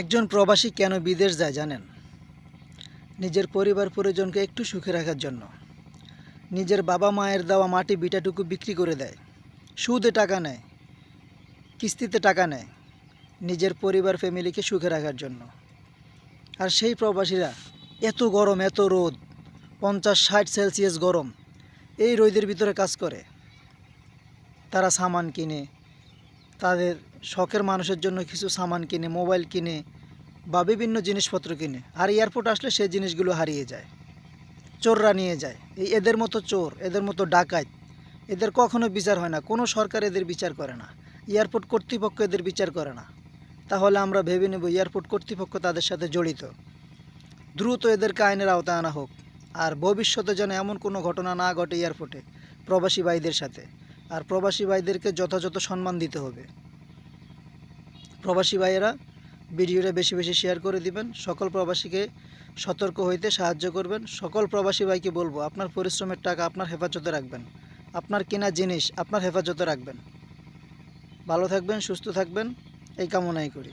একজন প্রবাসী কেন বিদেশ যায় জানেন? নিজের পরিবার পরিজনকে একটু সুখে রাখার জন্য। নিজের বাবা মায়ের দেওয়া মাটি বিটাটুকু বিক্রি করে দেয়, সুদে টাকা নেয়, কিস্তিতে টাকা নেয়, নিজের পরিবার ফ্যামিলিকে সুখে রাখার জন্য। আর সেই প্রবাসীরা এত গরম, এত রোদ, 50-60 সেলসিয়াস গরম, এই রোদের ভিতরে কাজ করে। তারা সামান কিনে, তাদের শখের মানুষের জন্য কিছু সামান কিনে, মোবাইল কিনে বা বিভিন্ন জিনিসপত্র কিনে। আর এয়ারপোর্ট আসলে সেই জিনিসগুলো হারিয়ে যায়, চোররা নিয়ে যায়। এদের মতো চোর, এদের মতো ডাকাত, এদের কখনো বিচার হয় না। কোনো সরকার এদের বিচার করে না, এয়ারপোর্ট কর্তৃপক্ষ এদের বিচার করে না। তাহলে আমরা ভেবে নেব এয়ারপোর্ট কর্তৃপক্ষ তাদের সাথে জড়িত। দ্রুত এদেরকে আইনের আওতায় আনা হোক। আর ভবিষ্যতে যেন এমন কোনো ঘটনা না ঘটে এয়ারপোর্টে প্রবাসী ভাইদের সাথে। আর প্রবাসী ভাইদেরকে যথাযথ সম্মান দিতে হবে। প্রবাসী ভাইয়েরা ভিডিওটা বেশি বেশি শেয়ার করে দিবেন, সকল প্রবাসীকে সতর্ক হইতে সাহায্য করবেন। সকল প্রবাসী ভাইকে বলবো, আপনার পরিশ্রমের টাকা আপনার হেফাজতে রাখবেন, আপনার কেনা জিনিস আপনার হেফাজতে রাখবেন। ভালো থাকবেন, সুস্থ থাকবেন, এই কামনাই করি।